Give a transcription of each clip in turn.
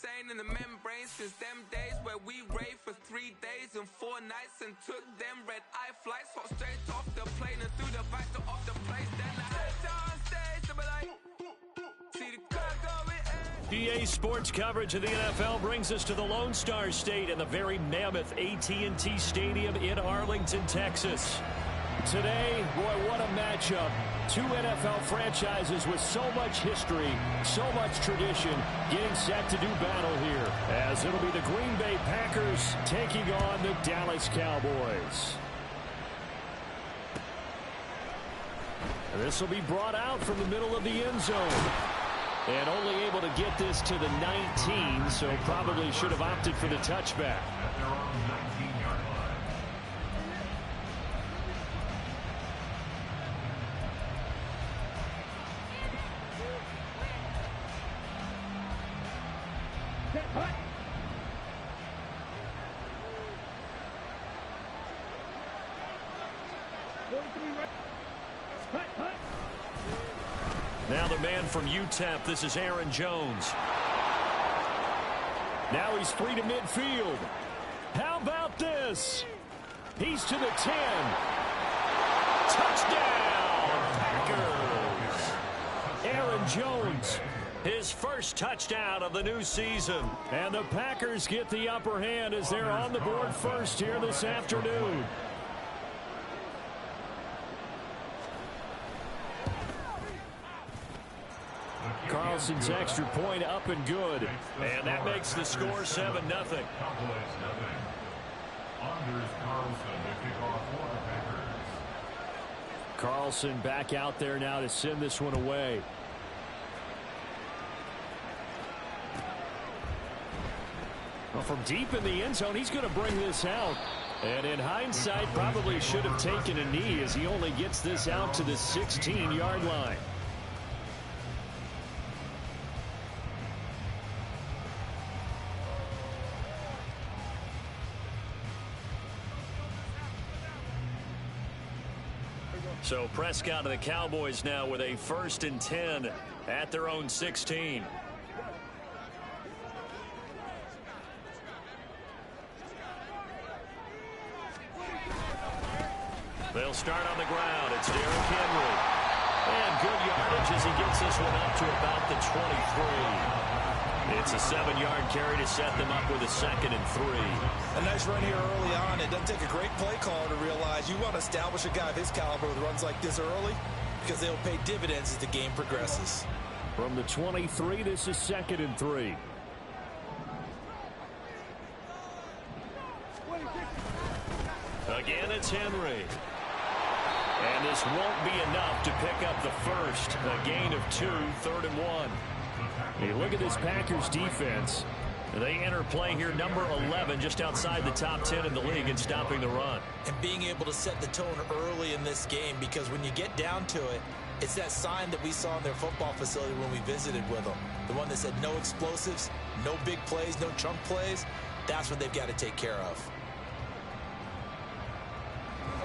insane in the membrane since them days where we raved for 3 days and 4 nights and took them red-eye flights, hot straight off the plane and through the back door of the place. Then I head on stage to be like, see the crowd going EA Sports coverage of the NFL brings us to the Lone Star State and the very mammoth AT&T Stadium in Arlington, Texas. Today, boy, what a matchup. Two NFL franchises with so much history, so much tradition, getting set to do battle here, as it'll be the Green Bay Packers taking on the Dallas Cowboys. And this will be brought out from the middle of the end zone. And only able to get this to the 19, so probably should have opted for the touchback. Now the man from UTEP, this is Aaron Jones. Now he's free to midfield. How about this? He's to the 10. Touchdown, Packers. Aaron Jones, his first touchdown of the new season. And the Packers get the upper hand as they're on the board first here this afternoon. Carlson's extra point up and good. And that makes the score 7-0. Carlson back out there now to send this one away. Well, from deep in the end zone, he's going to bring this out. And in hindsight, probably should have taken a knee as he only gets this out to the 16-yard line. So Prescott of the Cowboys now with a 1st and 10 at their own 16. They'll start on the ground. It's Derrick Henry. And good yardage as he gets this one up to about the 23. It's a 7-yard carry to set them up with a 2nd and 3. A nice run here early on. It doesn't take a great play caller to realize you want to establish a guy of his caliber with runs like this early because they'll pay dividends as the game progresses. From the 23, this is 2nd and 3. Again, it's Henry. And this won't be enough to pick up the first. A gain of 2, 3rd and 1. Hey, look at this Packers defense. They enter play here number 11, just outside the top 10 in the league in stopping the run. And being able to set the tone early in this game, because when you get down to it, it's that sign that we saw in their football facility when we visited with them. The one that said no explosives, no big plays, no chunk plays. That's what they've got to take care of.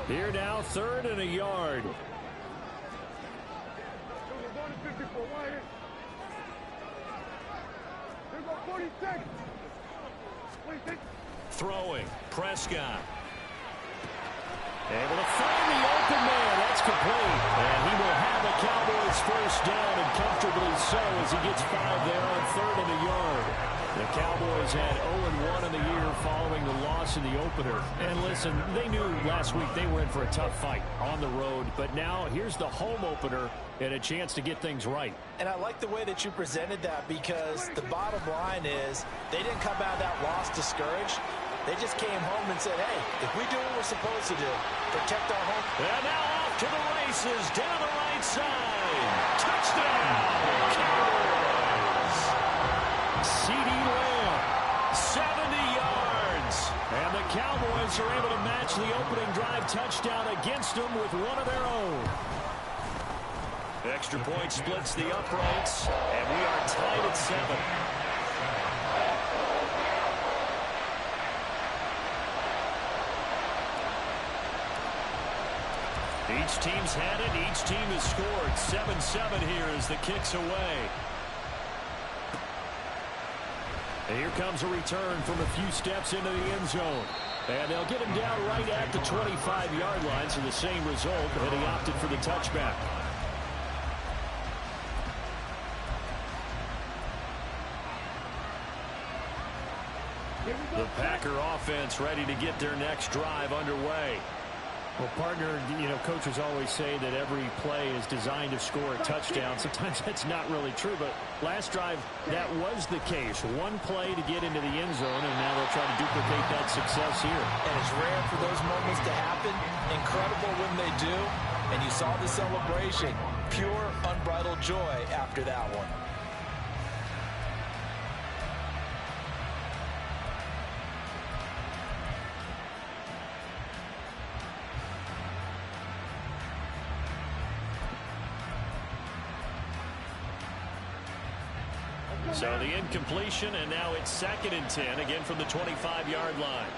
Here now, 3rd and a yard. Throwing, Prescott. Able to find the open man. That's complete. And he will have a Cowboys 1st down, and comfortably so as he gets 5 there on 3rd and a yard. The Cowboys had 0-1 in the year following the loss in the opener. And listen, they knew last week they were in for a tough fight on the road. But now here's the home opener and a chance to get things right. And I like the way that you presented that, because the bottom line is they didn't come out of that loss discouraged. They just came home and said, hey, if we do what we're supposed to do, protect our home. And now off to the races, down the right side. Touchdown, Cowboys. CeeDee Lamb, 70 yards. And the Cowboys are able to match the opening drive touchdown against them with one of their own. Extra point splits the uprights, and we are tied at 7. Each team's had it. Each team has scored. 7-7 here as the kick's away. And here comes a return from a few steps into the end zone. And they'll get him down right at the 25-yard line, so the same result, but he opted for the touchback. The Packer offense ready to get their next drive underway. Well, partner, coaches always say that every play is designed to score a touchdown. Sometimes that's not really true, but last drive, that was the case. One play to get into the end zone, and now they'll try to duplicate that success here. And it's rare for those moments to happen. Incredible when they do. And you saw the celebration. Pure, unbridled joy after that one. So the incompletion, and now it's 2nd and 10, again from the 25-yard line.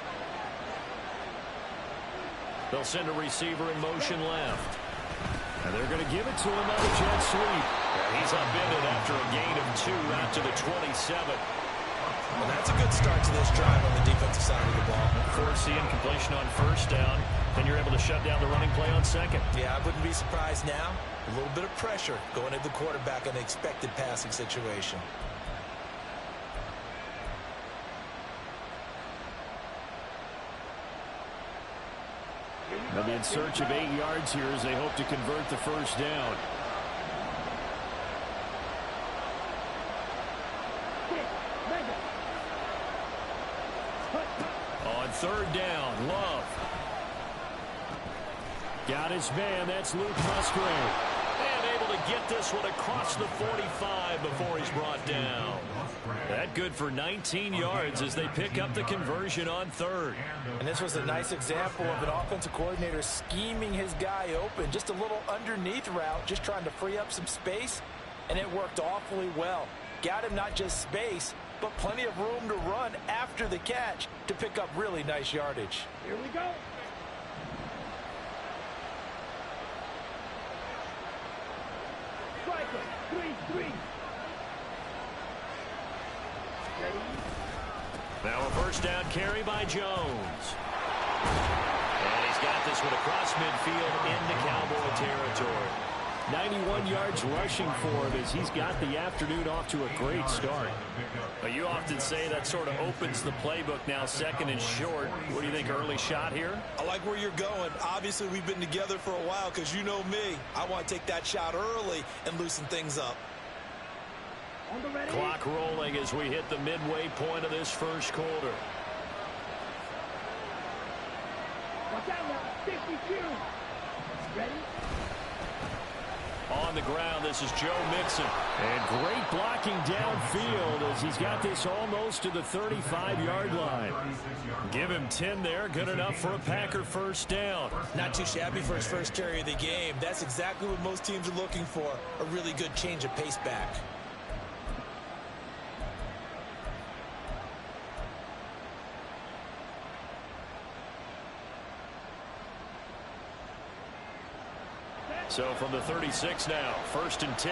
They'll send a receiver in motion left. And they're going to give it to him on a jet sweep. And he's upended after a gain of 2 out to the 27. Well, that's a good start to this drive on the defensive side of the ball. Force the incompletion on 1st down, and you're able to shut down the running play on 2nd. Yeah, I wouldn't be surprised now. A little bit of pressure going at the quarterback in the expected passing situation. They'll be in search of 8 yards here as they hope to convert the 1st down. On 3rd down, Love. Got his man, that's Luke Musgrave. And able to get this one across the 45 before he's brought down. That good for 19 yards as they pick up the conversion on 3rd. And this was a nice example of an offensive coordinator scheming his guy open. Just a little underneath route, just trying to free up some space, and it worked awfully well. Got him not just space, but plenty of room to run after the catch to pick up really nice yardage. Here we go. Striker, 3-3. Now a 1st down carry by Jones. And he's got this one across midfield into Cowboy territory. 91 yards rushing for him as he's got the afternoon off to a great start. But you often say that sort of opens the playbook now, 2nd and short. What do you think, early shot here? I like where you're going. Obviously, we've been together for a while because you know me. I want to take that shot early and loosen things up. Clock rolling as we hit the midway point of this 1st quarter. Watch out now, 52. Ready? On the ground, this is Joe Mixon. And great blocking downfield as he's got this almost to the 35-yard line. Give him 10 there, good enough for a Packer 1st down. Not too shabby for his 1st carry of the game. That's exactly what most teams are looking for, a really good change of pace back. So from the 36 now, 1st and 10.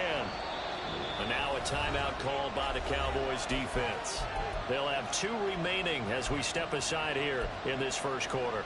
And now a timeout called by the Cowboys defense. They'll have 2 remaining as we step aside here in this 1st quarter.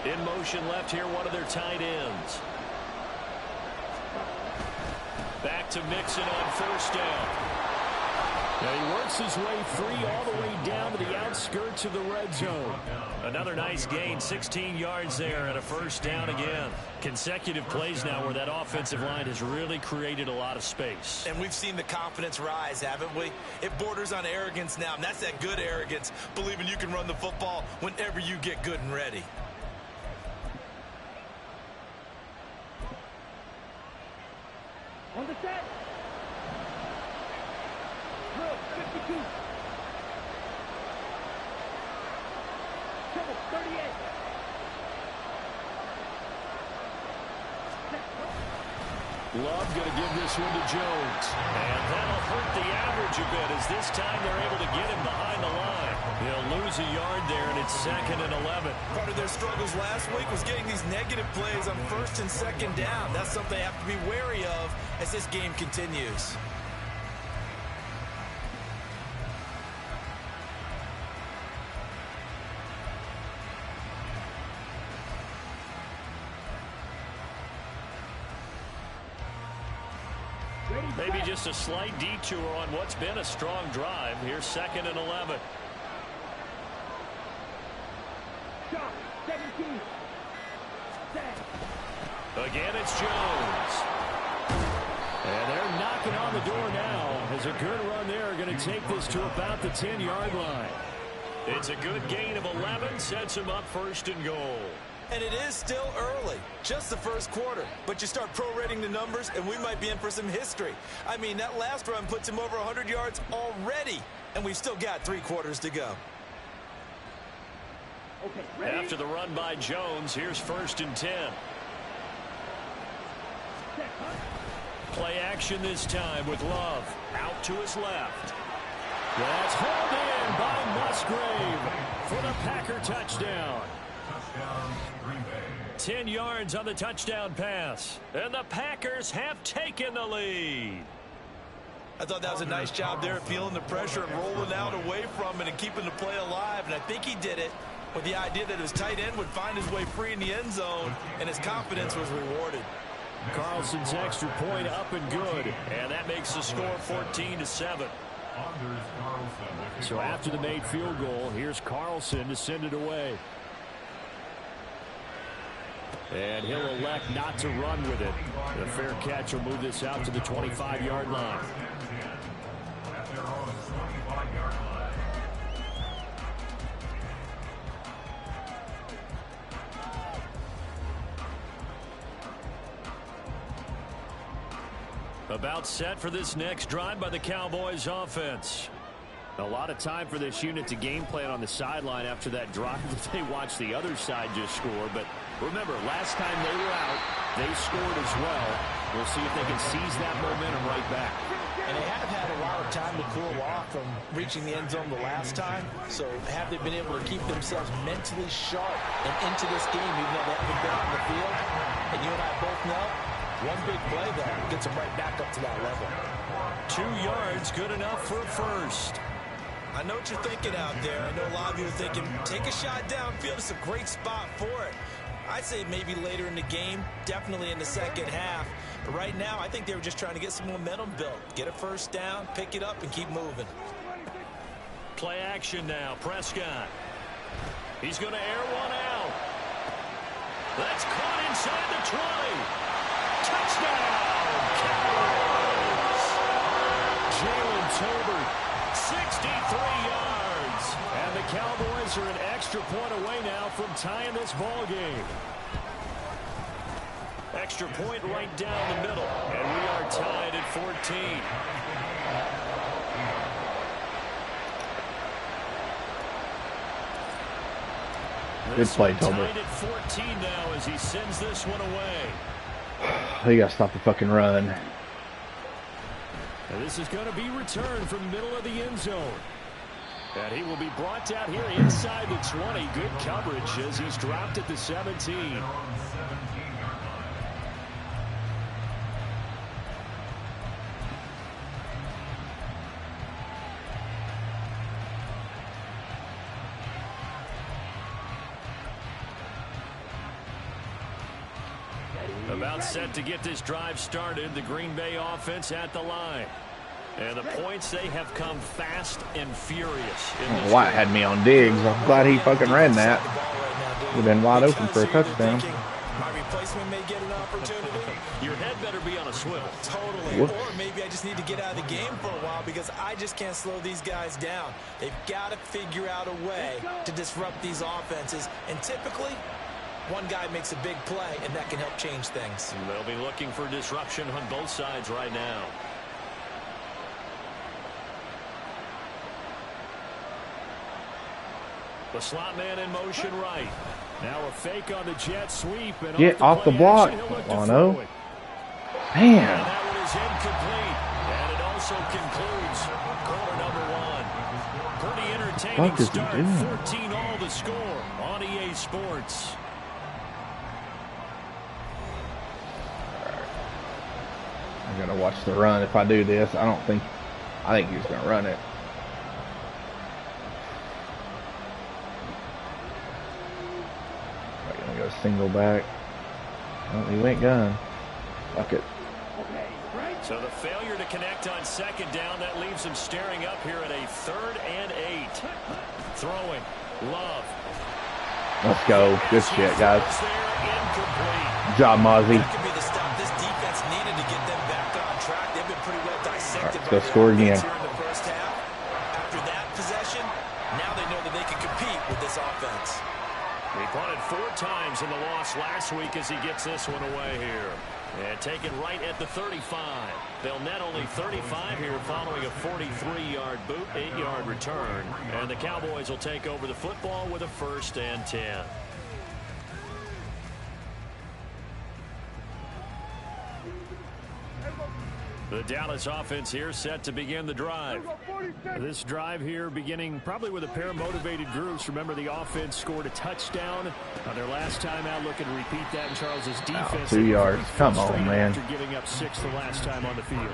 In motion left here, one of their tight ends. Back to Mixon on 1st down. Now he works his way free all the way down to the outskirts of the red zone. Another nice gain, 16 yards there and a 1st down again. Consecutive plays now where that offensive line has really created a lot of space. And we've seen the confidence rise, haven't we? It borders on arrogance now, and that's that good arrogance, believing you can run the football whenever you get good and ready. On the set. Drill, 52. Triple, 38. Love going to give this one to Jones. And that'll hurt the average a bit as this time they're able to get him behind the line. He'll lose a yard there, and it's 2nd and 11. Part of their struggles last week was getting these negative plays on 1st and 2nd down. That's something they have to be wary of as this game continues. Maybe just a slight detour on what's been a strong drive. Here's 2nd and 11. Shot, 17. Set. Again, it's Jones. And they're knocking on the door now as a good run there are going to take this to about the 10-yard line. It's a good gain of 11, sets him up 1st and goal. And it is still early, just the 1st quarter. But you start prorating the numbers, and we might be in for some history. I mean, that last run puts him over 100 yards already, and we've still got 3 quarters to go. Okay, ready? After the run by Jones, here's 1st and 10. Set, huh? Play action this time with Love out to his left. That's hauled in by Musgrave for the Packer touchdown. 10 yards on the touchdown pass, and the Packers have taken the lead. I thought that was a nice job there, feeling the pressure and rolling out away from it and keeping the play alive. And I think he did it with the idea that his tight end would find his way free in the end zone, and his confidence was rewarded. Carlson's extra point up and good, and that makes the score 14-7. So after the made field goal, here's Carlson to send it away. And he'll elect not to run with it. The fair catch will move this out to the 25-yard line. About set for this next drive by the Cowboys offense. A lot of time for this unit to game plan on the sideline after that drive that they watched the other side just score. But remember, last time they were out, they scored as well. We'll see if they can seize that momentum right back. And they have had a lot of time to cool off from reaching the end zone the last time. So have they been able to keep themselves mentally sharp and into this game, even though they haven't been on the field? And you and I both know, one big play there gets them right back up to that level. 2 yards, good enough for a first. I know what you're thinking out there. I know a lot of you are thinking, take a shot downfield. It's a great spot for it. I'd say maybe later in the game, definitely in the second half. But right now, I think they were just trying to get some momentum built. Get a first down, pick it up, and keep moving. Play action now. Prescott. He's going to air one out. That's caught inside the 20. Touchdown, Cowboys. Jalen Tolbert. 63 yards. And the Cowboys are an extra point away now from tying this ball game. Extra point right down the middle. And we are tied at 14. Good play, Tolbert. Tied at 14 now as he sends this one away. You gotta stop the fucking run. And this is going to be returned from the middle of the end zone. And he will be brought down here inside the 20. Good coverage as he's dropped at the 17. About set to get this drive started. The Green Bay offense at the line. And the points, they have come fast and furious. White had me on Diggs. I'm glad he fucking ran that. Would have been wide open for a touchdown. My replacement may get an opportunity. Your head better be on a swivel. Totally. Whoops. Or maybe I just need to get out of the game for a while because I just can't slow these guys down. They've got to figure out a way to disrupt these offenses. And typically, one guy makes a big play, and that can help change things. They'll be looking for disruption on both sides right now. The slot man in motion right. Now a fake on the jet sweep. And Get off the block. Oh, no. Man. And that one is incomplete. And it also concludes quarter number 1. Pretty entertaining start. 14 all the score on EA Sports. I'm going to watch the run. If I do this, I think he's going to run it. I'm going to go single back. Oh, he went gun. Fuck it. So the failure to connect on second down, that leaves him staring up here at a 3rd and 8. Throwing. Love. Let's go. Good shit, guys. Good job, Mozzie. That could be the stop this defense needed to get them back on track. They've been pretty well dissected. All right, let's go score again. Here in the first half. After that possession, now they know that they can compete with this offense. He punted 4 times in the loss last week as he gets this one away here. And taken right at the 35. They'll net only 35 here following a 43-yard boot, 8-yard return. And the Cowboys will take over the football with a 1st and 10. The Dallas offense here set to begin the drive. This drive here beginning probably with a pair of motivated groups. Remember, the offense scored a touchdown on their last time out. Looking to repeat that in Charles's defense. 2 yards. Come on, man. After giving up 6 the last time on the field.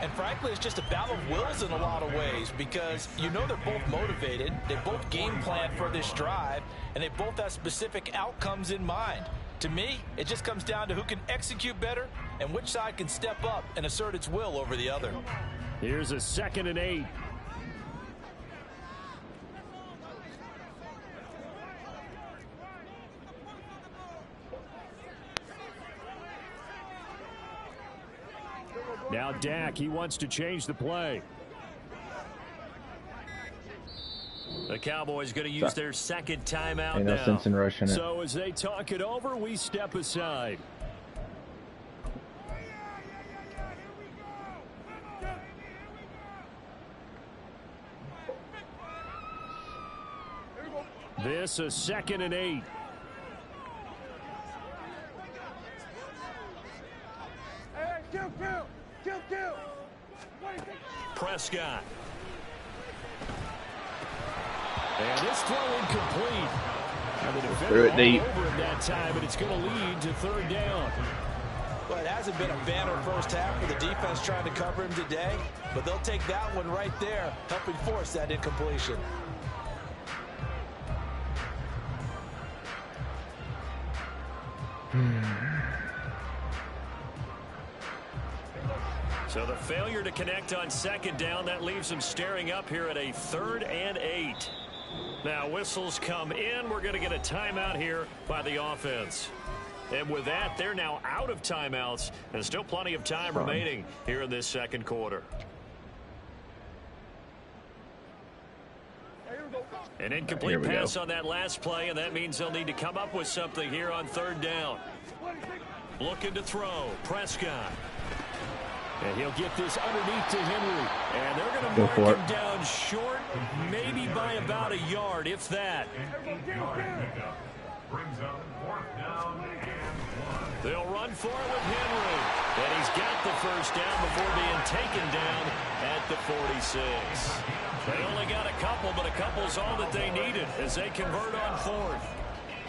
And frankly, it's just a battle of wills in a lot of ways because you know they're both motivated. They both game plan for this drive, and they both have specific outcomes in mind. To me, it just comes down to who can execute better and which side can step up and assert its will over the other. Here's a 2nd and 8. Now Dak, he wants to change the play. The Cowboys going to use their 2nd timeout Ain't no now. sense in rushing it. So as they talk it over, we step aside. This a 2nd and 8. Prescott. And this throw incomplete. And the defender all over him that time, but it's going to lead to 3rd down. Well, it hasn't been a banner first half for the defense trying to cover him today, but they'll take that one right there, helping force that incompletion. So the failure to connect on 2nd down, that leaves them staring up here at a 3rd and 8. Now whistles come in. We're going to get a timeout here by the offense. And with that, they're now out of timeouts. And still plenty of time remaining here in this 2nd quarter. An incomplete pass on that last play, and that means they'll need to come up with something here on 3rd down. Looking to throw. Prescott. And he'll get this underneath to Henry. And they're going to mark him down short, maybe by about a yard, if that. They'll run for it with Henry. And he's got the 1st down before being taken down at the 46. They only got a couple, but a couple's all that they needed as they convert on 4th.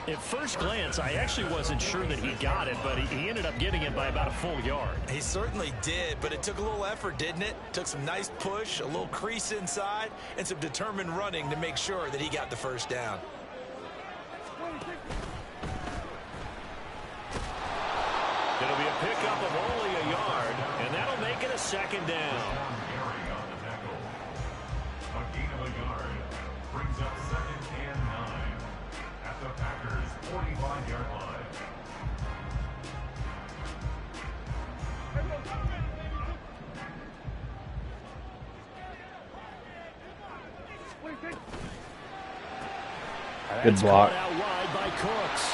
At first glance, I actually wasn't sure that he got it, but he ended up getting it by about a full yard. He certainly did, but it took a little effort, didn't it? Took some nice push, a little crease inside, and some determined running to make sure that he got the 1st down. It'll be a pickup of only a yard, and that'll make it a 2nd down. A gain of a yard brings up 2nd and 9 at the Packers' 45-yard line. Good block. Out wide by Cooks.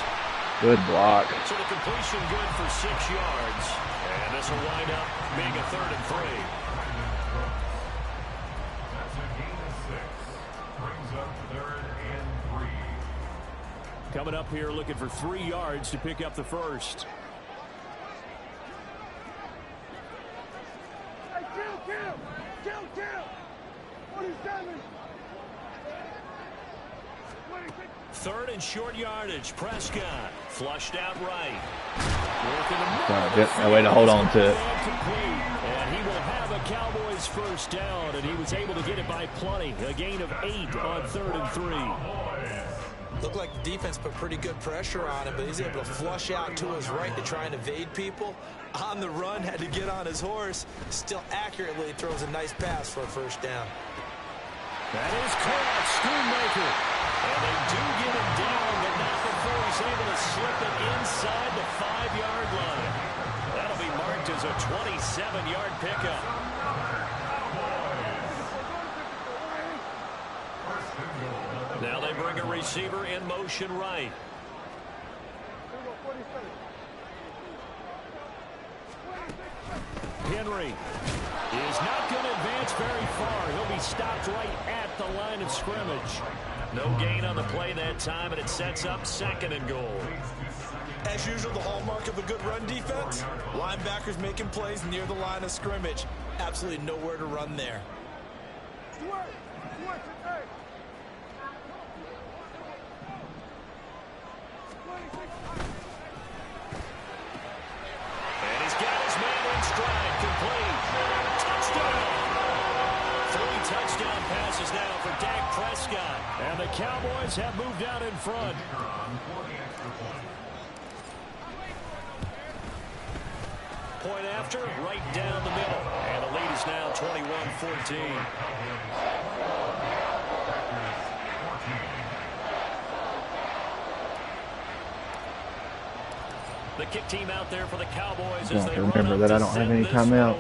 Good block. So the completion good for 6 yards. And this will wind up being a 3rd and 3. That's a gain of 6. Brings up 3rd and 3. Coming up here looking for 3 yards to pick up the 1st. 3rd and short yardage. Prescott flushed out right. No way to hold on to it. And he will have a Cowboys first down, and he was able to get it by plenty. A gain of 8 on 3rd and 3. Looked like the defense put pretty good pressure on him, but he's able to flush out to his right to try and evade people. On the run, had to get on his horse. Still accurately throws a nice pass for a first down. That is caught, Schoonmaker. And they do get him down, but not before he's able to slip it inside the 5-yard line. That'll be marked as a 27-yard pickup. Now they bring a receiver in motion right. Henry is not going to advance very far. He'll be stopped right at the line of scrimmage. No gain on the play that time, and it sets up 2nd and goal. As usual, the hallmark of a good run defense, linebackers making plays near the line of scrimmage. Absolutely nowhere to run there. And he's got his man in stride, complete. Touchdown! 3 touchdown passes now for Dak Prescott. And the Cowboys have moved out in front. Point after, right down the middle. And the lead is now 21-14. The kick team out there for the Cowboys as they remember that I don't have any timeouts.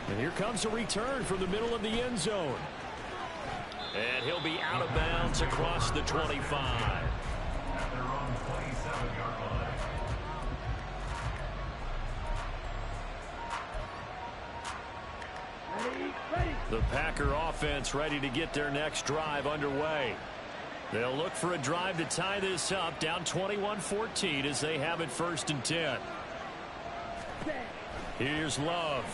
And here comes a return from the middle of the end zone. And he'll be out of bounds across the 25. At their own 27-yard line. The Packer offense ready to get their next drive underway. They'll look for a drive to tie this up, down 21-14 as they have it 1st and 10. Here's Love.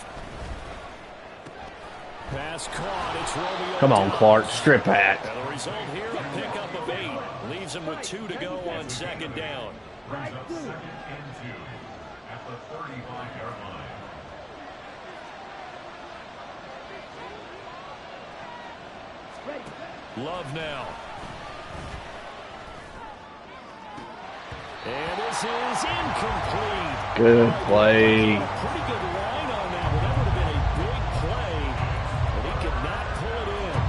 Pass caught. It's Romeo. Come on, Clark. Strip that. And the result here, a pickup of 8. Leaves him with 2 to go on 2nd down. Brings up 2nd and 2 at the 35-yard line. Love now. And this is incomplete. Good play. Pretty good line on that. Well, that would have been a big play, but he could not pull it in.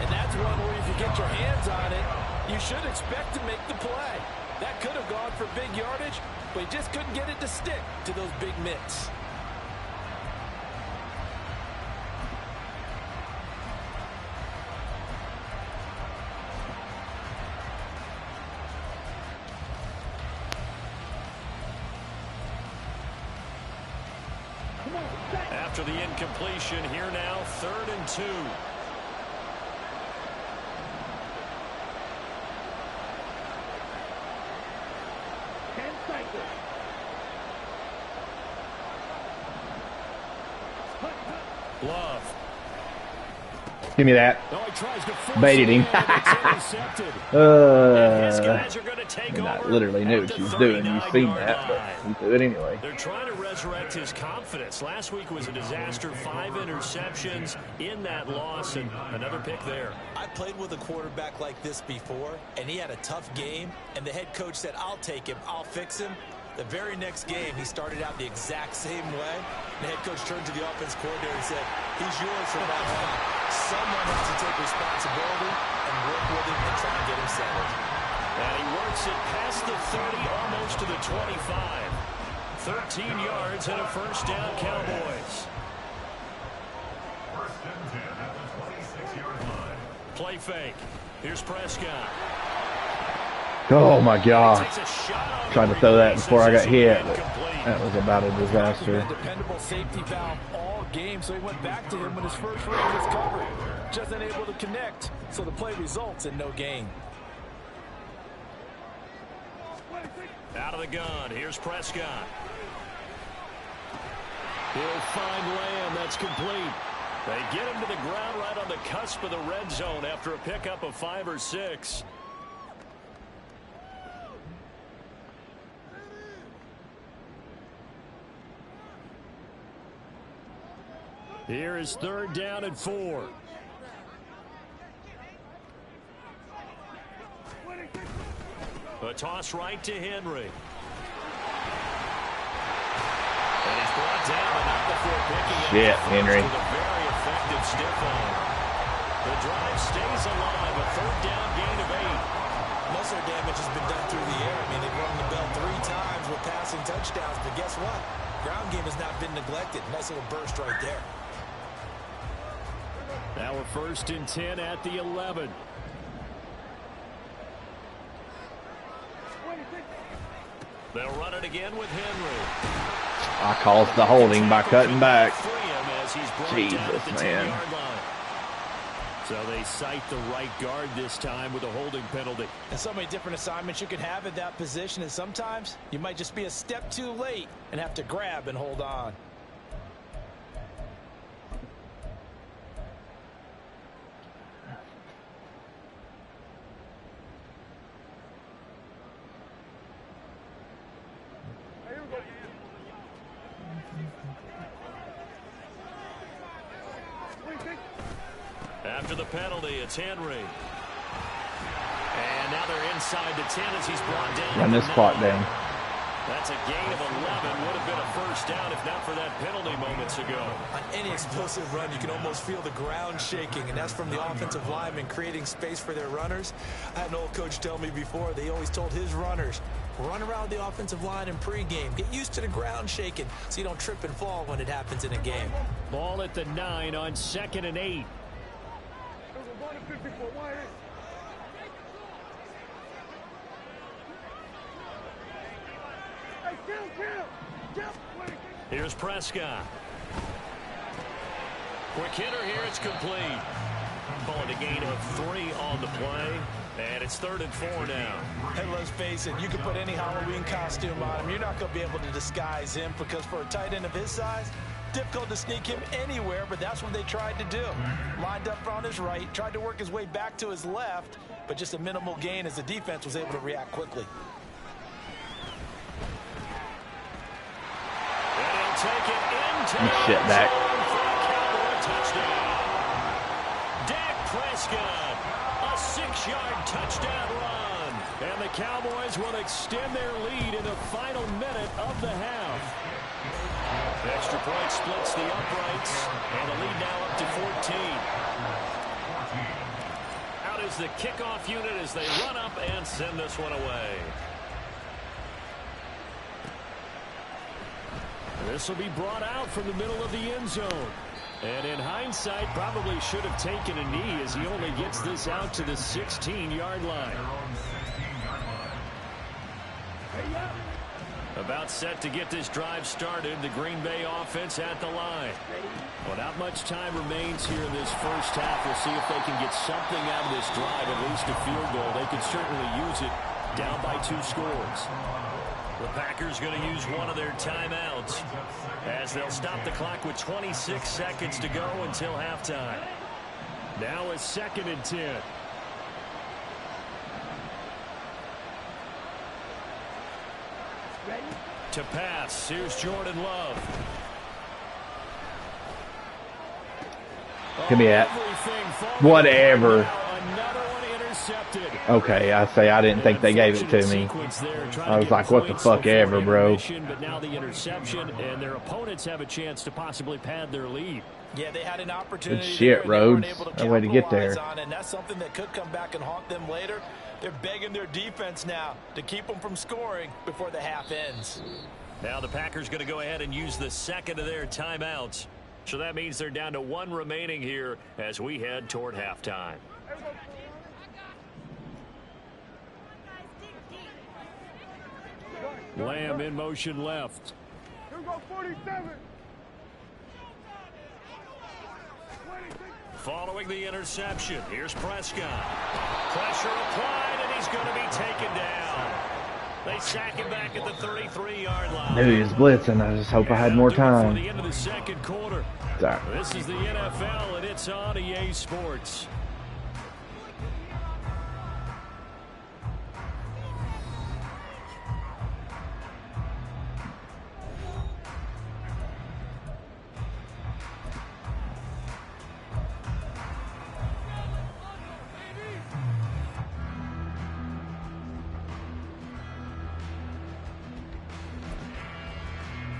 And that's one where if you get your hands on it, you should expect to make the play. That could have gone for big yardage, but he just couldn't get it to stick to those big mitts. After the incompletion, here now, 3rd and 2. Love. Give me that. Baited him. I literally knew what she was doing. You've seen that, but he threw it anyway. They're trying to resurrect his confidence. Last week was a disaster. 5 interceptions in that loss, and another pick there. I played with a quarterback like this before, and he had a tough game, and the head coach said, I'll take him, I'll fix him. The very next game, he started out the exact same way. The head coach turned to the offense coordinator and said, he's yours from now on. Someone has to take responsibility and work with him and try to get him settled. And he works it past the 30, almost to the 25. 13 yards and a first down, Cowboys. 1st and 10 at the 26-yard line. Play fake. Here's Prescott. Oh, my God. Tried to throw that before I got hit, but that was about a disaster. Dependable safety valve all game, so he went back to him when his first read was covered. Just unable to connect, so the play results in no gain. Out of the gun. Here's Prescott. He'll find Lamb. That's complete. They get him to the ground right on the cusp of the red zone after a pickup of 5 or 6. Here is 3rd down and 4. A toss right to Henry. And he's brought down, but not before picking up. Shit, Henry. With a very effective stiff arm. The drive stays alive. A 3rd down gain of 8. Most of their damage has been done through the air. I mean, they've rung the bell 3 times with passing touchdowns, but guess what? Ground game has not been neglected. Nice little burst right there. Now we're 1st and 10 at the 11. They'll run it again with Henry. I caused the holding by cutting back. Jesus, man. So they cite the right guard this time with a holding penalty. And so many different assignments you can have at that position, and sometimes you might just be a step too late and have to grab and hold on. After the penalty, it's Henry. And now they're inside the 10 as he's brought down. Run this clock down. That's a gain of 11. Would have been a 1st down if not for that penalty moments ago. On any explosive run, you can almost feel the ground shaking, and that's from the offensive linemen creating space for their runners. I had an old coach tell me before, they always told his runners, run around the offensive line in pregame. Get used to the ground shaking so you don't trip and fall when it happens in a game. Ball at the 9 on 2nd and 8. Here's Prescott. Quick hitter here. It's complete. Calling a gain of 3 on the play. And it's 3rd and 4 now. Hey, let's face it, you can put any Halloween costume on him. You're not going to be able to disguise him because for a tight end of his size, difficult to sneak him anywhere, but that's what they tried to do. Lined up on his right, tried to work his way back to his left, but just a minimal gain as the defense was able to react quickly. And he'll take it into You shit back. touchdown. Dak Prescott, a 6-yard touchdown run. And the Cowboys will extend their lead in the final minute of the half. Extra point splits the uprights, and the lead now up to 14. Out is the kickoff unit as they run up and send this one away. This will be brought out from the middle of the end zone. And in hindsight, probably should have taken a knee as he only gets this out to the 16-yard line. About set to get this drive started. The Green Bay offense at the line. Well, not much time remains here in this first half. We'll see if they can get something out of this drive, at least a field goal. They could certainly use it down by 2 scores. The Packers going to use one of their timeouts as they'll stop the clock with 26 seconds to go until halftime. Now it's 2nd and 10. To pass, here's Jordan Love. Give me that. Whatever. Okay, I say I didn't think they gave it to me. I was like, what the fuck ever, bro. But now the interception, and their opponents have a chance to possibly pad their lead. Yeah, they had an opportunity. Good shit, Rhodes. No way to get there. And that's something that could come back and haunt them later. They're begging their defense now to keep them from scoring before the half ends. Now the Packers going to go ahead and use the 2nd of their timeouts. So that means they're down to 1 remaining here as we head toward halftime. Lamb in motion left. Here we go, 47. Following the interception, here's Prescott. Pressure applied, and he's going to be taken down. They sack him back at the 33-yard line. Knew he was blitzing. I just hope I had more time. For the end of the second quarter. Sorry. This is the NFL, and it's on EA Sports.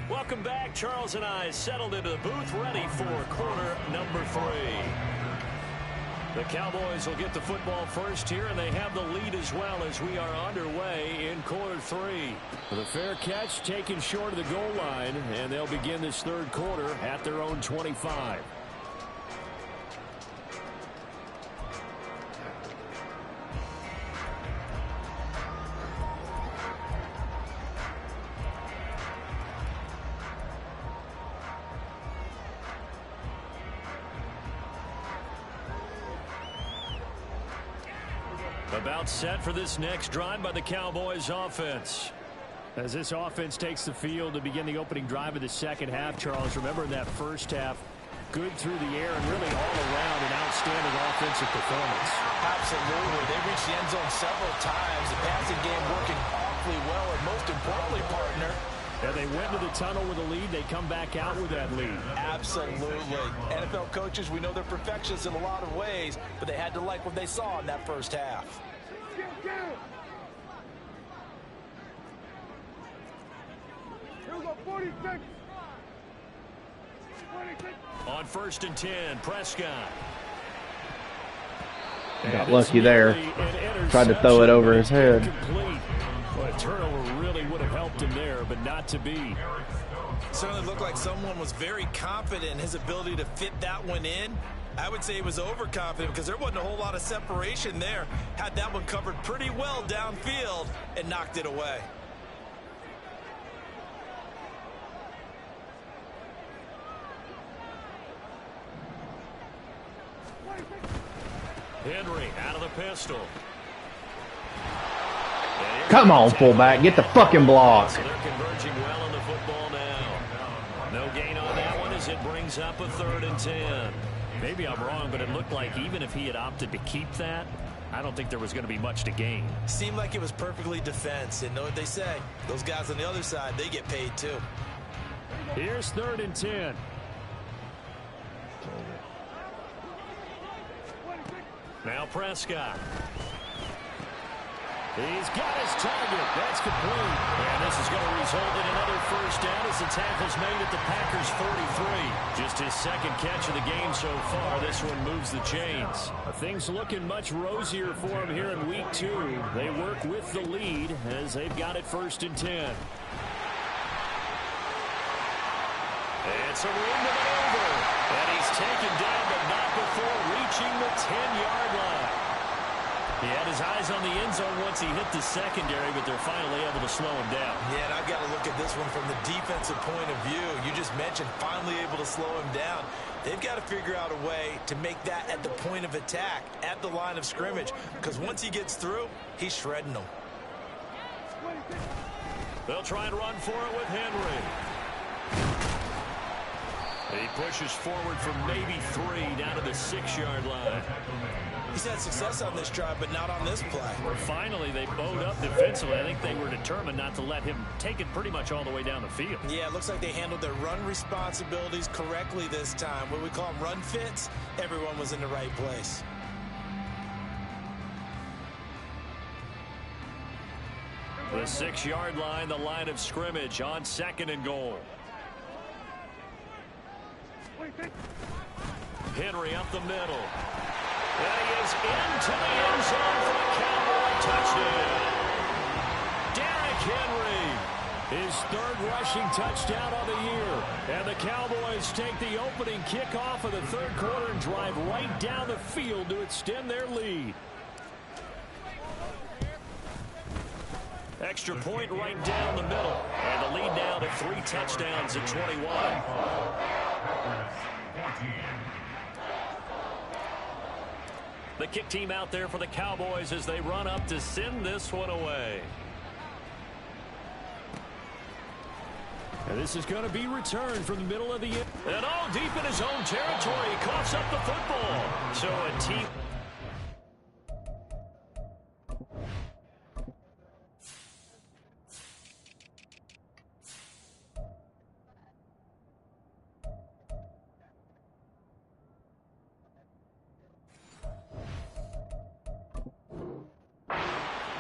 Welcome back. Charles and I settled into the booth, ready for quarter number 3. The Cowboys will get the football first here, and they have the lead as well as we are underway in quarter 3. The fair catch taken short of the goal line, and they'll begin this third quarter at their own 25. About set for this next drive by the Cowboys offense. As this offense takes the field to begin the opening drive of the second half, Charles, remember in that first half, good through the air and really all around an outstanding offensive performance. Absolutely. They reached the end zone several times. The passing game working awfully well, and most importantly, partner, yeah, they went to the tunnel with a lead. They come back out with that lead. Absolutely. NFL coaches, we know they're perfectionists in a lot of ways, but they had to like what they saw in that first half. Here we go, 46. On 1st and 10, Prescott. Got lucky there. Tried to throw it over his head. Well, a turnover really would have helped him there, but not to be. Certainly looked like someone was very confident in his ability to fit that one in. I would say he was overconfident because there wasn't a whole lot of separation there. Had that one covered pretty well downfield and knocked it away. Henry out of the pistol. Come on, fullback. Get the fucking block. So they're converging well on the football now. No gain on that one as it brings up a 3rd and 10. Maybe I'm wrong, but it looked like even if he had opted to keep that, I don't think there was going to be much to gain. Seemed like it was perfectly defense. And know what they say? Those guys on the other side, they get paid too. Here's 3rd and 10. Now Prescott. He's got his target. That's complete. And this is going to result in another first down as the tackle's made at the Packers' 43. Just his second catch of the game so far. This one moves the chains. Things looking much rosier for him here in week 2. They work with the lead as they've got it 1st and 10. It's a room to maneuver. And he's taken down, but not before reaching the 10-yard line. He had his eyes on the end zone once he hit the secondary, but they're finally able to slow him down. Yeah, and I've got to look at this one from the defensive point of view. You just mentioned finally able to slow him down. They've got to figure out a way to make that at the point of attack, at the line of scrimmage, because once he gets through, he's shredding them. They'll try and run for it with Henry. He pushes forward for maybe 3 down to the 6-yard line. He's had success on this drive, but not on this play. Finally, they bowed up defensively. I think they were determined not to let him take it pretty much all the way down the field. Yeah, it looks like they handled their run responsibilities correctly this time. What we call them run fits, everyone was in the right place. The 6-yard line, the line of scrimmage on 2nd and goal. Henry up the middle. And he is into the end zone for a Cowboy touchdown. Derrick Henry, his 3rd rushing touchdown of the year. And the Cowboys take the opening kickoff of the 3rd quarter and drive right down the field to extend their lead. Extra point right down the middle. And the lead now to 3 touchdowns at 21. The kick team out there for the Cowboys as they run up to send this one away. And this is going to be returned from the middle of the end. And all deep in his own territory, he coughs up the football. So a team...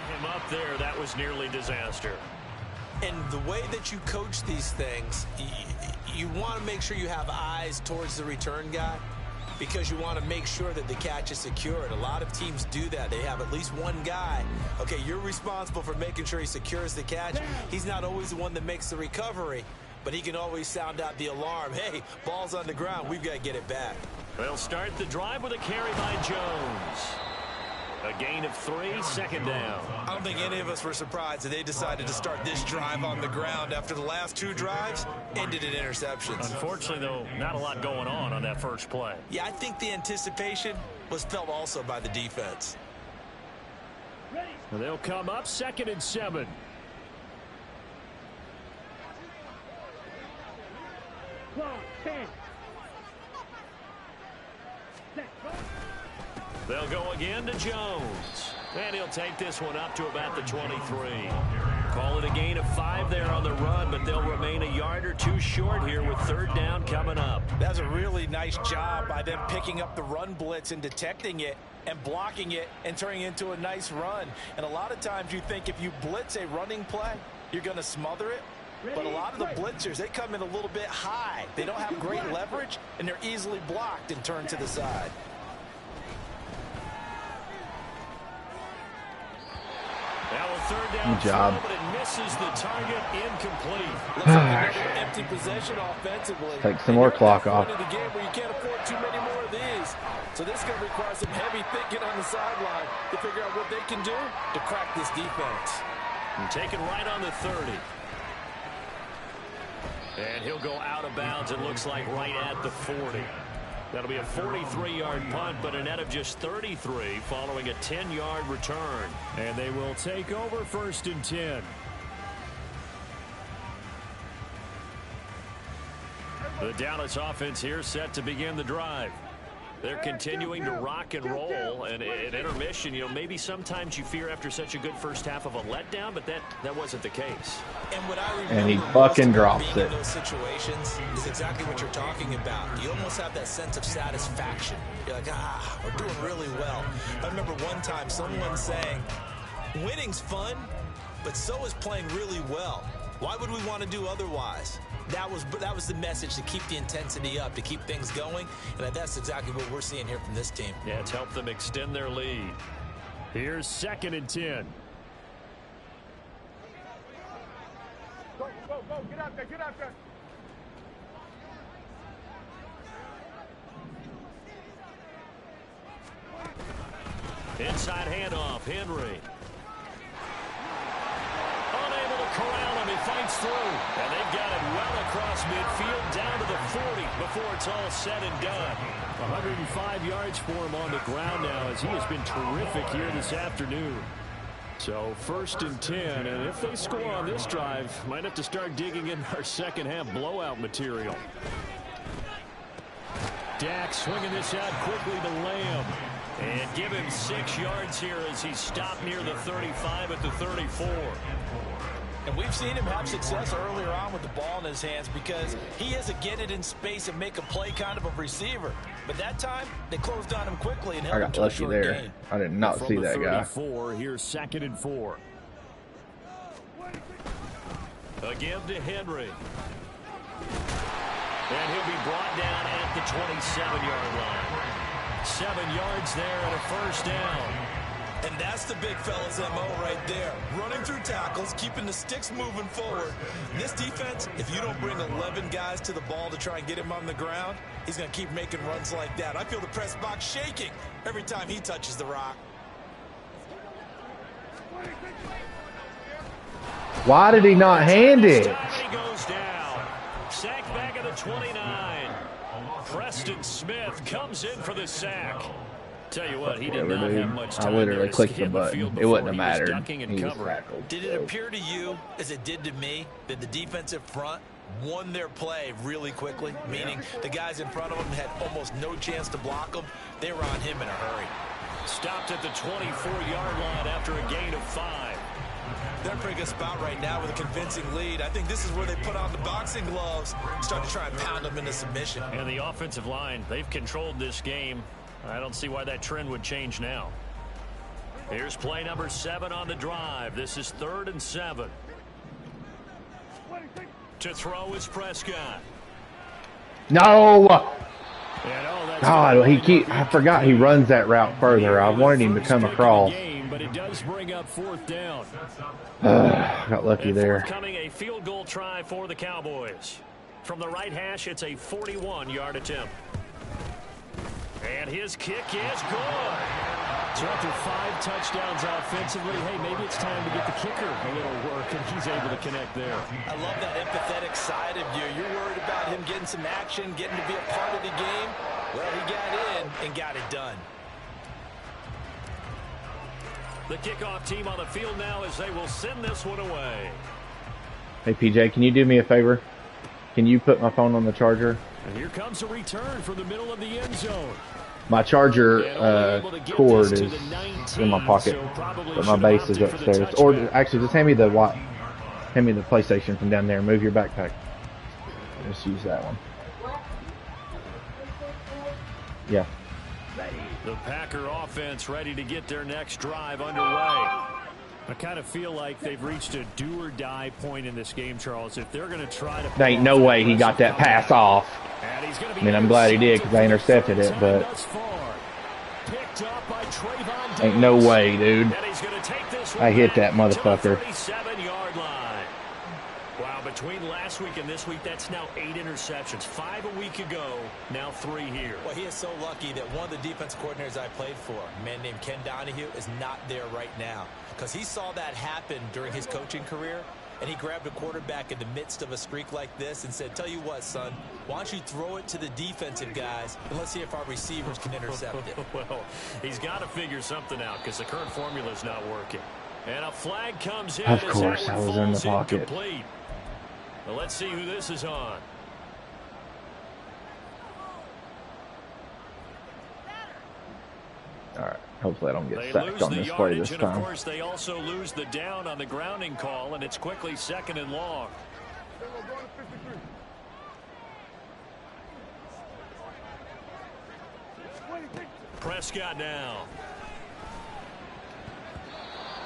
Him up there, that was nearly disaster. And the way that you coach these things, you want to make sure you have eyes towards the return guy because you want to make sure that the catch is secured. A lot of teams do that. They have at least one guy. Okay, you're responsible for making sure he secures the catch. He's not always the one that makes the recovery, but he can always sound out the alarm. Hey, ball's on the ground. We've got to get it back. They'll start the drive with a carry by Jones. A gain of 3, 2nd down. I don't think any of us were surprised that they decided to start this drive on the ground after the last 2 drives ended in interceptions. Unfortunately, though, not a lot going on that first play. Yeah, I think the anticipation was felt also by the defense. They'll come up 2nd and 7. They'll go again to Jones. And he'll take this one up to about the 23. Call it a gain of 5 there on the run, but they'll remain a yard or 2 short here with 3rd down coming up. That's a really nice job by them picking up the run blitz and detecting it and blocking it and turning it into a nice run. And a lot of times you think if you blitz a running play, you're going to smother it. But a lot of the blitzers, they come in a little bit high. They don't have great leverage, and they're easily blocked and turned to the side. Good job. But it misses the target, incomplete. Looks like another empty possession offensively. Take some more clock off. The game where you can't afford too many more of these. So this is going to require some heavy thinking on the sideline to figure out what they can do to crack this defense. And taken right on the 30. And he'll go out of bounds, it looks like, right at the 40. That'll be a 43-yard punt, but a net of just 33 following a 10-yard return. And they will take over 1st and 10. The Dallas offense here set to begin the drive. They're continuing to rock and roll, and at intermission, you know, maybe sometimes you fear after such a good first half of a letdown, but that wasn't the case. And what I remember, and he fucking drops it. In those situations is exactly what you're talking about. You almost have that sense of satisfaction. You're like, we're doing really well. I remember one time someone saying, winning's fun, but so is playing really well. Why would we want to do otherwise? That was the message, to keep the intensity up, to keep things going, and that's exactly what we're seeing here from this team. Yeah, it's helped them extend their lead. Here's 2nd and 10. Go, get out there, get out there. Inside handoff, Henry. Unable to corral him, he fights through. And they've got it well across midfield, down to the 40 before it's all said and done. 105 yards for him on the ground now, as he has been terrific here this afternoon. So 1st and 10, and if they score on this drive, might have to start digging in our second half blowout material. Dak swinging this out quickly to Lamb. And give him 6 yards here as he's stopped near the 35 at the 34. And we've seen him have success earlier on with the ball in his hands because he is a get it in space and make a play kind of a receiver. But that time, they closed on him quickly and held him to a short gain. I did not see that guy. Here's 2nd and 4. A give to Henry. And he'll be brought down at the 27-yard line. 7 yards there and a 1st down. And that's the big fella's MO right there. Running through tackles, keeping the sticks moving forward. This defense, if you don't bring 11 guys to the ball to try and get him on the ground, he's going to keep making runs like that. I feel the press box shaking every time he touches the rock. Why did he not hand it? He goes down. Sack back at the 29. Preston Smith comes in for the sack. Tell you what, he did not have much time. I literally clicked the button. It wouldn't have mattered. He was tackled. Did it appear to you, as it did to me, that the defensive front won their play really quickly, meaning the guys in front of them had almost no chance to block them. They were on him in a hurry. Stopped at the 24-yard line after a gain of 5. They're in a pretty good spot right now with a convincing lead. I think this is where they put on the boxing gloves, start to try and pound them into submission. And the offensive line, they've controlled this game. I don't see why that trend would change now. Here's play number 7 on the drive. This is 3rd and 7. To throw is Prescott. No! God, I forgot he runs that route further. I wanted him to come across. But it does bring up 4th down. Got lucky there. Coming a field goal try for the Cowboys. From the right hash, it's a 41-yard attempt. And his kick is good. So after 5 touchdowns offensively, hey, maybe it's time to get the kicker a little work, and he's able to connect there. I love that empathetic side of you. You're worried about him getting some action, getting to be a part of the game. Well, he got in and got it done. The kickoff team on the field now as they will send this one away. Hey, PJ, can you do me a favor? Can you put my phone on the charger? And here comes a return from the middle of the end zone. My charger cord is in my pocket, but my base is upstairs. Or actually, just hand me the PlayStation from down there. Move your backpack. Just use that one. Yeah. The Packer offense ready to get their next drive underway. I kind of feel like they've reached a do-or-die point in this game, Charles. If they're going to try to... There ain't no way he got that pass off. I mean, I'm glad he did because I intercepted it, but... Ain't no way, dude. I hit that motherfucker. Wow, between last week and this week, that's now 8 interceptions. 5 a week ago, now 3 here. Well, he is so lucky that one of the defense coordinators I played for, a man named Ken Donahue, is not there right now. Because he saw that happen during his coaching career, and he grabbed a quarterback in the midst of a streak like this and said, tell you what, son, why don't you throw it to the defensive guys, and let's see if our receivers can intercept it. Well, he's got to figure something out because the current formula is not working. And a flag comes in. Of course, I was in the pocket. Incomplete. Well, let's see who this is on. All right. Hopefully I don't get sacked on this play this time. Of course, they also lose the down on the grounding call, and it's quickly 2nd and long. Prescott now.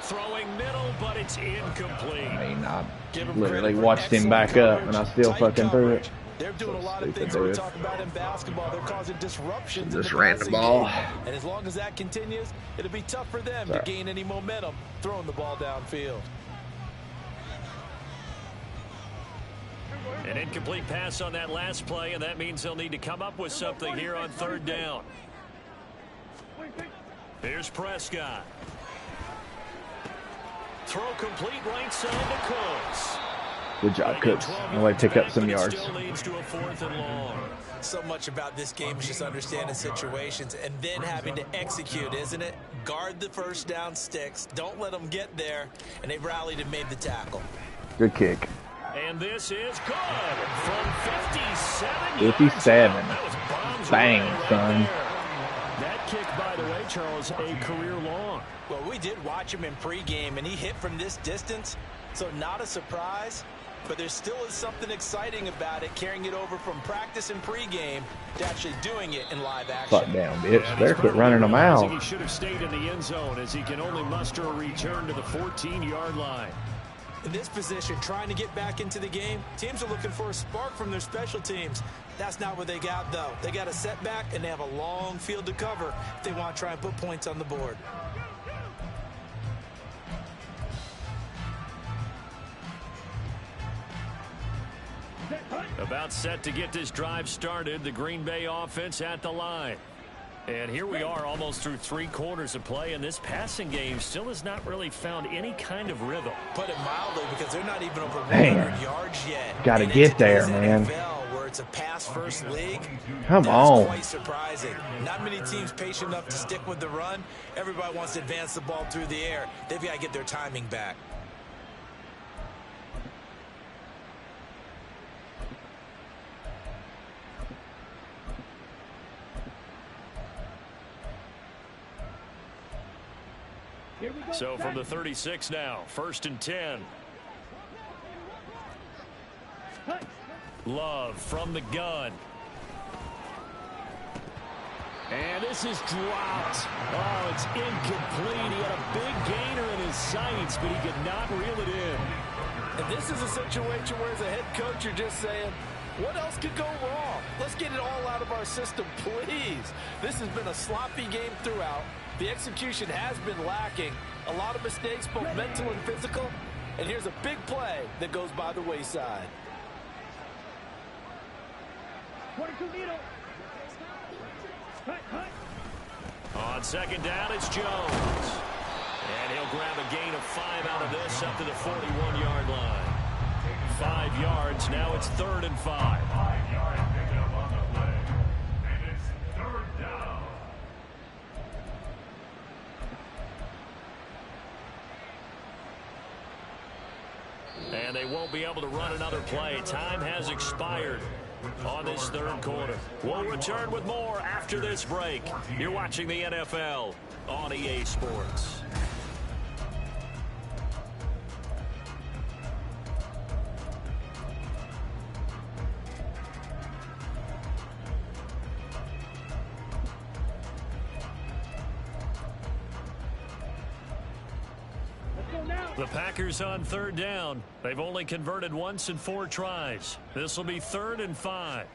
Throwing middle, but it's incomplete. I mean, I literally watched him back up, and I still fucking threw it. They're doing a lot of things we talk about in basketball. They're causing disruptions. Just ran the ball. And as long as that continues, it'll be tough for them to gain any momentum throwing the ball downfield. An incomplete pass on that last play, and that means they'll need to come up with something here on 3rd down. Here's Prescott. Throw complete right side to Cooks. Good job, Cooks. I'm going to pick up some yards. So much about this game is just understanding situations and then having to execute, isn't it? Guard the first down sticks. Don't let them get there. And they rallied and made the tackle. Good kick. And this is good from 57. 57. Bang, son. That kick, by the way, Charles, a career long. Well, we did watch him in pregame, and he hit from this distance, so not a surprise. But there still is something exciting about it, carrying it over from practice and pregame to actually doing it in live action. Fuck down, bitch. Better quit running them out. He should have stayed in the end zone as he can only muster a return to the 14-yard line. In this position, trying to get back into the game, teams are looking for a spark from their special teams. That's not what they got, though. They got a setback, and they have a long field to cover if they want to try and put points on the board. About set to get this drive started, the Green Bay offense at the line. And here we are almost through 3 quarters of play, and this passing game still has not really found any kind of rhythm. Put it mildly, because they're not even over 100 yards yet. Got to get there, man. Where it's a pass-first league. Come on. Quite surprising. Not many teams patient enough to stick with the run. Everybody wants to advance the ball through the air. They've got to get their timing back. So from the 36 now, 1st and 10. Love from the gun. And this is dropped. Oh, it's incomplete. He had a big gainer in his sights, but he could not reel it in. And this is a situation where as a head coach, you're just saying, what else could go wrong? Let's get it all out of our system, please. This has been a sloppy game throughout. The execution has been lacking. A lot of mistakes, both mental and physical. And here's a big play that goes by the wayside. 22 needle. On 2nd down, it's Jones. And he'll grab a gain of 5 out of this up to the 41-yard line. 5 yards. Now it's 3rd and 5. 5 yards picked up on the play. And it's 3rd down. And they won't be able to run another play. Time has expired on this 3rd quarter. We'll return with more after this break. You're watching the NFL on EA Sports. The Packers on 3rd down. They've only converted once in 4 tries. This will be 3rd and 5.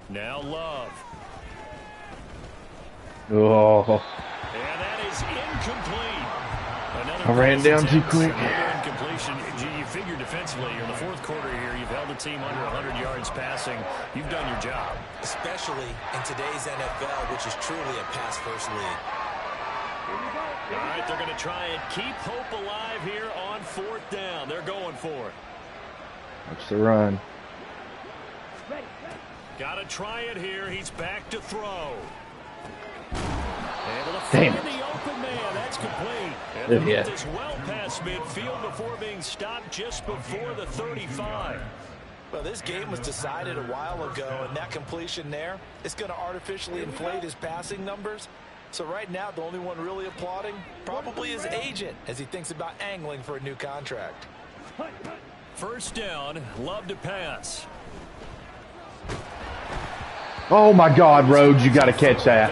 Now Love. Oh. And that is incomplete. I ran down too quick. Incompletion. You figure defensively in the 4th quarter here, you've held the team under 100 yards passing. You've done your job. Especially in today's NFL, which is truly a pass-first league. All right, they're going to try and keep hope alive here on 4th down. They're going for it. Watch the run. Got to try it here. He's back to throw. Able to Damn find it. the open man. That's complete. And they Yeah. get this well past midfield before being stopped just before the 35. Well, this game was decided a while ago, and that completion there is going to artificially inflate his passing numbers. So right now, the only one really applauding probably his agent as he thinks about angling for a new contract. 1st down, Love to pass. Oh my God, Rhodes, you got to catch that.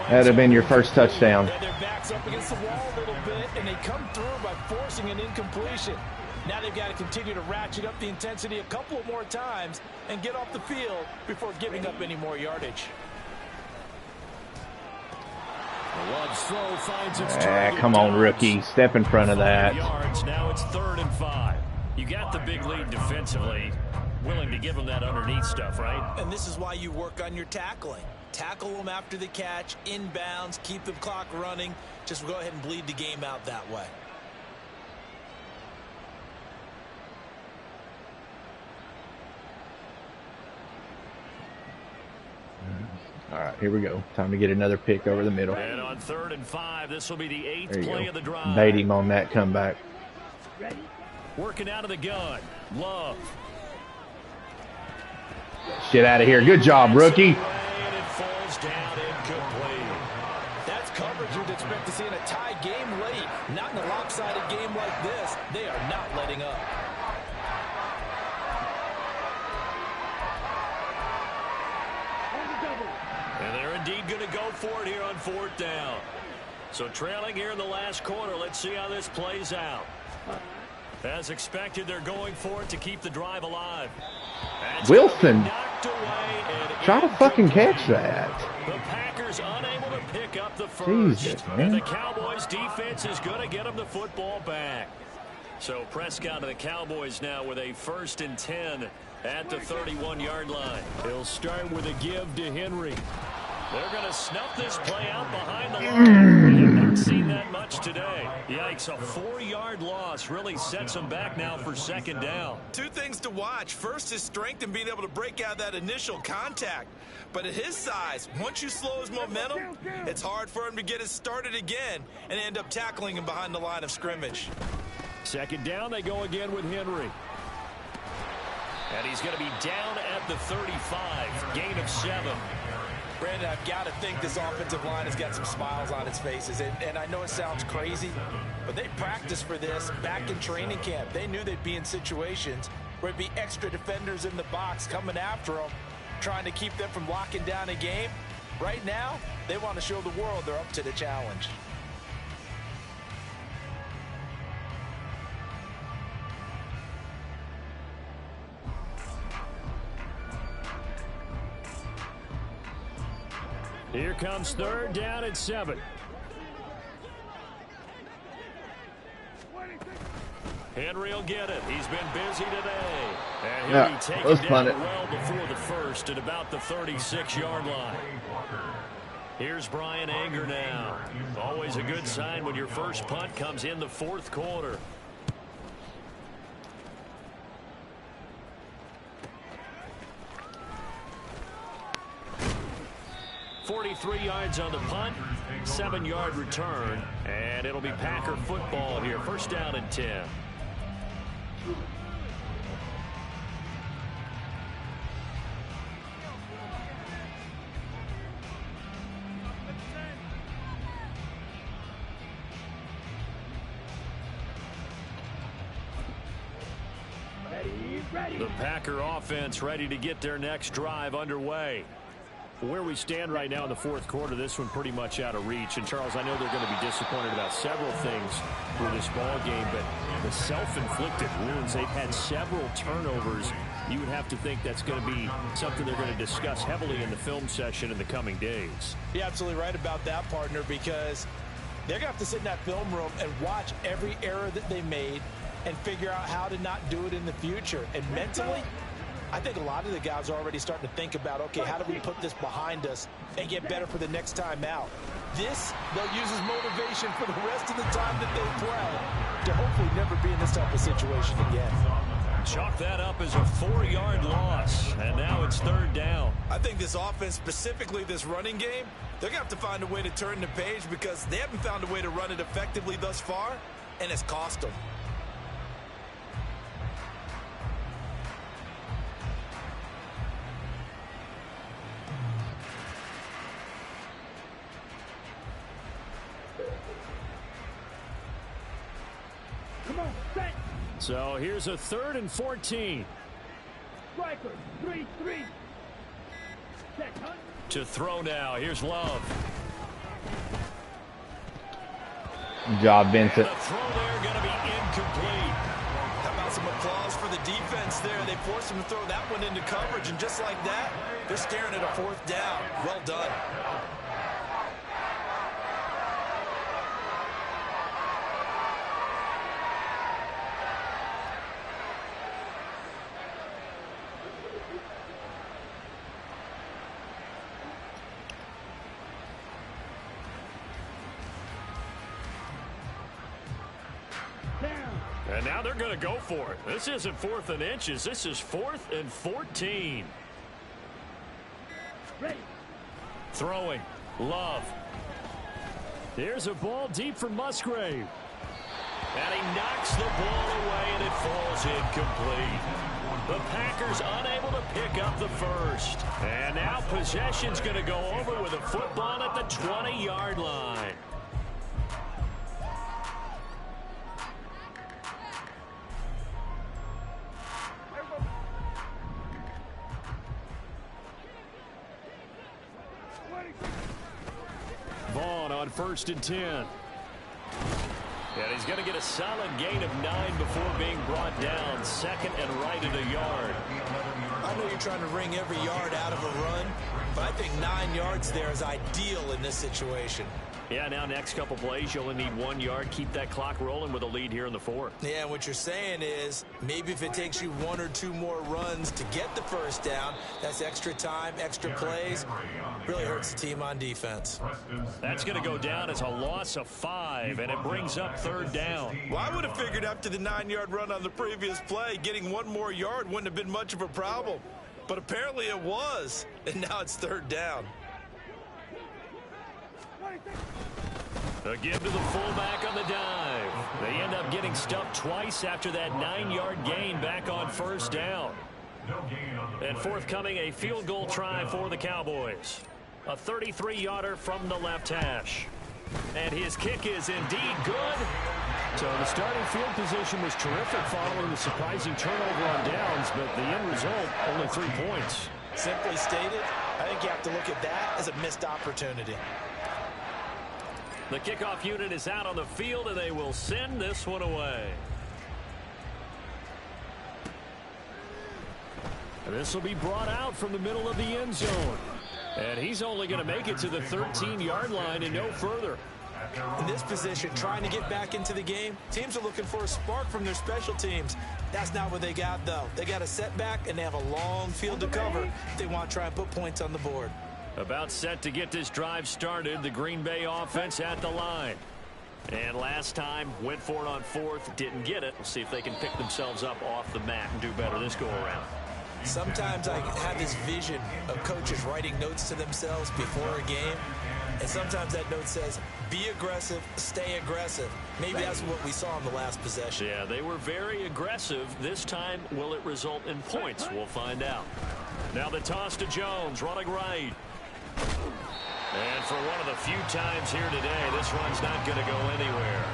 That'd have been your first touchdown. Yeah, their backs up against the wall a little bit, and they come through by forcing an incompletion. Now they've got to continue to ratchet up the intensity a couple of more times and get off the field before giving up any more yardage. Love's throw finds its target. Come on, rookie. Step in front of that. Yards. Now it's 3rd and 5. You got the big lead defensively. Willing to give them that underneath stuff, right? And this is why you work on your tackling. Tackle them after the catch, inbounds, keep the clock running. Just go ahead and bleed the game out that way. All right, here we go. Time to get another pick over the middle. And on 3rd and 5, this will be the 8th There you play go. of the drive. Bait him on that comeback. Working out of the gun. Love. Shit out of here. Good job, rookie. And it falls down incomplete. That's coverage you'd expect to see in a tie game late. Not in a lopsided game like this. They are not letting up. And they're indeed going to go for it here on 4th down. So trailing here in the last quarter. Let's see how this plays out. As expected, they're going for it to keep the drive alive. That's Wilson. knocked away and Try to fucking catch that. the Packers unable to pick up the first. Jesus, man. And the Cowboys defense is going to get them the football back. So Prescott and the Cowboys now with a 1st and 10 at the 31-yard line. He'll start with a give to Henry. They're going to snuff this play out behind the line. I've not seen that much today. Yikes, a 4-yard loss really sets them back now for 2nd down. Two things to watch. First, his strength in being able to break out that initial contact. But at his size, once you slow his momentum, it's hard for him to get it started again and end up tackling him behind the line of scrimmage. 2nd down, they go again with Henry. And he's going to be down at the 35. Gain of 7. Brandon, I've got to think this offensive line has got some smiles on its faces. And I know it sounds crazy, but they practiced for this back in training camp. They knew they'd be in situations where it'd be extra defenders in the box coming after them, trying to keep them from locking down a game. Right now, they want to show the world they're up to the challenge. Here comes third down at 7. Henry will get it. He's been busy today. And he'll be taken down well before the first at about the 36-yard line. Here's Brian Anger now. Always a good sign when your first punt comes in the fourth quarter. 43 yards on the punt, 7-yard return, and it'll be Packer football here. First down and 10. The Packer offense ready to get their next drive underway. Where we stand right now in the fourth quarter, this one pretty much out of reach. And, Charles, I know they're going to be disappointed about several things with this ball game, but the self-inflicted wounds, they've had several turnovers. You would have to think that's going to be something they're going to discuss heavily in the film session in the coming days. You're absolutely right about that, partner, because they're going to have to sit in that film room and watch every error that they made and figure out how to not do it in the future. And mentally, I think a lot of the guys are already starting to think about, okay, how do we put this behind us and get better for the next time out? This, they'll use as motivation for the rest of the time that they play to hopefully never be in this type of situation again. Chalk that up as a 4-yard loss, and now it's third down. I think this offense, specifically this running game, they're going to have to find a way to turn the page because they haven't found a way to run it effectively thus far, and it's cost them. So here's a 3rd and 14. Striker, 3-3. To throw now. Here's Love. Good job, Vincent. And the throw there going to be incomplete. How about some applause for the defense there? They forced him to throw that one into coverage, and just like that, they're staring at a 4th down. Well done. And now they're going to go for it. This isn't 4th and inches. This is 4th and 14. Ready. Throwing. Love. Here's a ball deep for Musgrave. And he knocks the ball away, and it falls incomplete. The Packers unable to pick up the first. And now possession's going to go over with a football at the 20-yard line. Vaughn on 1st and 10. And he's going to get a solid gain of 9 before being brought down. 2nd and right at a yard. I know you're trying to wring every yard out of a run, but I think 9 yards there is ideal in this situation. Yeah, now next couple plays, you'll only need 1 yard. Keep that clock rolling with a lead here in the 4th. Yeah, what you're saying is maybe if it takes you 1 or 2 more runs to get the first down, that's extra time, extra plays. Really hurts the team on defense. That's going to go down as a loss of 5, and it brings up 3rd down. Well, I would have figured after the 9-yard run on the previous play, getting 1 more yard wouldn't have been much of a problem. But apparently it was, and now it's 3rd down. A give to the fullback on the dive. They end up getting stuffed twice after that 9-yard gain back on 1st down. And forthcoming, a field goal try for the Cowboys. A 33-yarder from the left hash. And his kick is indeed good. So the starting field position was terrific following the surprising turnover on downs, but the end result, only 3 points. Simply stated, I think you have to look at that as a missed opportunity. The kickoff unit is out on the field, and they will send this one away. And this will be brought out from the middle of the end zone. And he's only going to make it to the 13-yard line and no further. In this position, trying to get back into the game, teams are looking for a spark from their special teams. That's not what they got, though. They got a setback, and they have a long field to cover if they want to try and put points on the board. About set to get this drive started, the Green Bay offense at the line. And last time, went for it on fourth, didn't get it. We'll see if they can pick themselves up off the mat and do better this go-around. Sometimes I have this vision of coaches writing notes to themselves before a game, and sometimes that note says, be aggressive, stay aggressive. Maybe that's what we saw in the last possession. Yeah, they were very aggressive. This time, will it result in points? We'll find out. Now the toss to Jones, running right. And for one of the few times here today, this one's not going to go anywhere.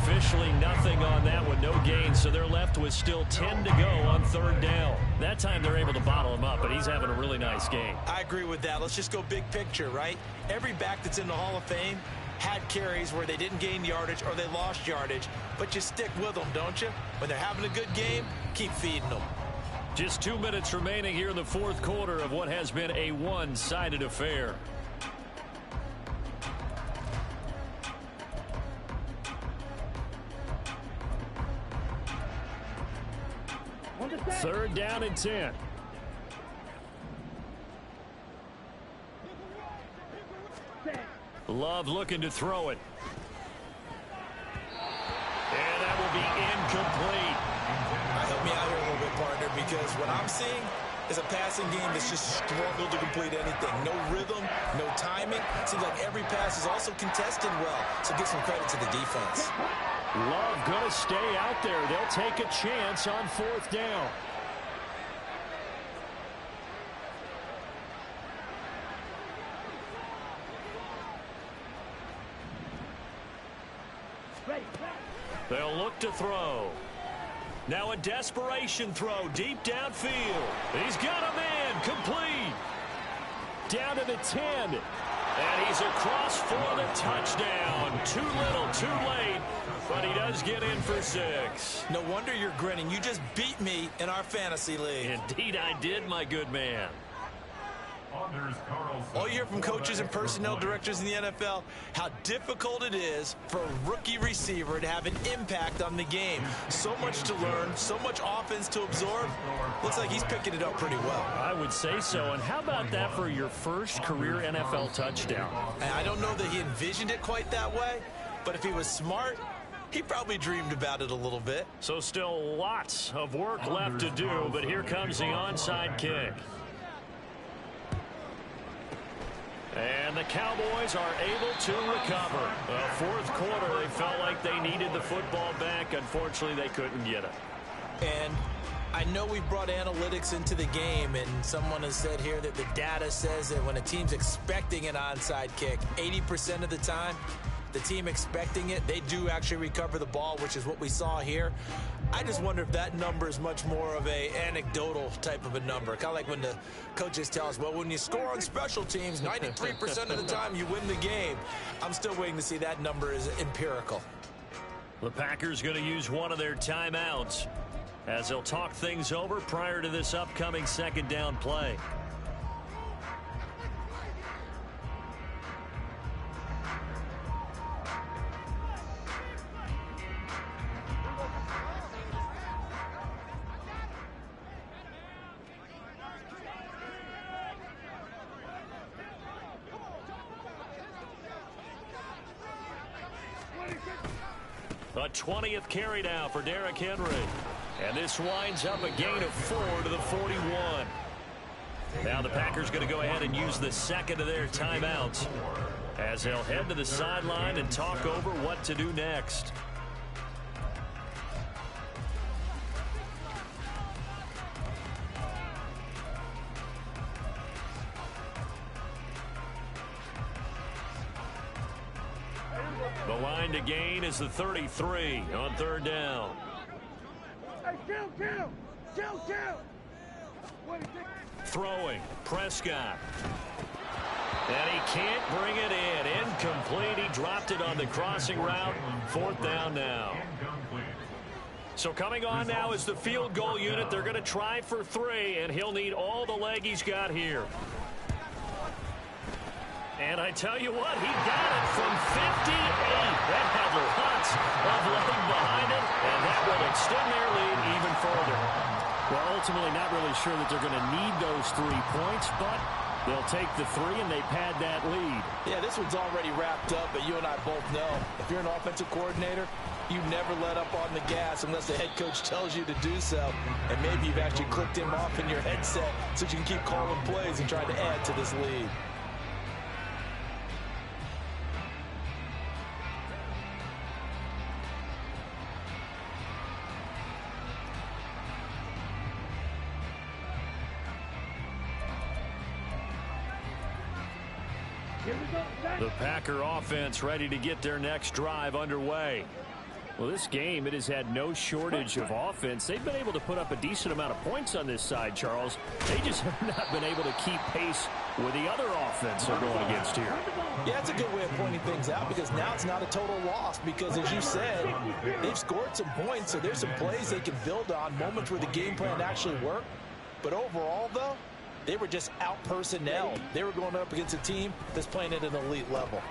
Officially nothing on that one, no gain, so they're left with still 10 to go on third down. That time they're able to bottle him up, but he's having a really nice game. I agree with that. Let's just go big picture, right? Every back that's in the Hall of Fame had carries where they didn't gain yardage or they lost yardage, but you stick with them, don't you? When they're having a good game, keep feeding them. Just 2 minutes remaining here in the fourth quarter of what has been a one-sided affair. Third down and 10. Love looking to throw it. And that will be incomplete. Help me out here a little bit, partner, because what I'm seeing is a passing game that's just struggled to complete anything. No rhythm, no timing. Seems like every pass is also contested well, so give some credit to the defense. Love going to stay out there. They'll take a chance on fourth down. They'll look to throw. Now a desperation throw deep downfield. He's got a man complete. Down to the 10. And he's across for the touchdown. Too little, too late. But he does get in for 6. No wonder you're grinning. You just beat me in our fantasy league. Indeed I did, my good man. All you hear from coaches and personnel directors in the NFL, how difficult it is for a rookie receiver to have an impact on the game. So much to learn, so much offense to absorb. Looks like he's picking it up pretty well. I would say so. And how about that for your first career NFL touchdown? I don't know that he envisioned it quite that way, but if he was smart, he probably dreamed about it a little bit. So still lots of work left to do, but here comes the onside kick. And the Cowboys are able to recover. Fourth quarter, they felt like they needed the football back. Unfortunately, they couldn't get it. And I know we brought analytics into the game, and someone has said here that the data says that when a team's expecting an onside kick, 80% of the time, the team expecting it, they do actually recover the ball, which is what we saw here. I just wonder if that number is much more of a anecdotal type of a number. Kind of like when the coaches tell us, well, when you score on special teams, 93% of the time you win the game. I'm still waiting to see that number is empirical. The Packers going to use one of their timeouts as they'll talk things over prior to this upcoming second down play. A 20th carry now for Derrick Henry. And this winds up a gain of 4 to the 41. Now the Packers going to go ahead and use the second of their timeouts as they'll head to the sideline and talk over what to do next. The line to gain is the 33 on third down. Hey, kill. Throwing, Prescott. And he can't bring it in. Incomplete. He dropped it on the crossing route. Fourth down now. So coming on now is the field goal unit. They're going to try for 3, and he'll need all the leg he's got here. And I tell you what, he got it from 58. That had lots of leg behind it, and that will extend their lead even further. Well, ultimately not really sure that they're going to need those 3 points, but they'll take the 3 and they pad that lead. Yeah, this one's already wrapped up, but you and I both know if you're an offensive coordinator, you never let up on the gas unless the head coach tells you to do so. And maybe you've actually clicked him off in your headset so you can keep calling plays and trying to add to this lead. The Packer offense ready to get their next drive underway. Well, this game, it has had no shortage of offense. They've been able to put up a decent amount of points on this side, Charles. They just have not been able to keep pace with the other offense they're going against here. Yeah, it's a good way of pointing things out because now it's not a total loss because, as you said, they've scored some points, so there's some plays they can build on, moments where the game plan actually worked. But overall, though, they were just out-personnel. They were going up against a team that's playing at an elite level.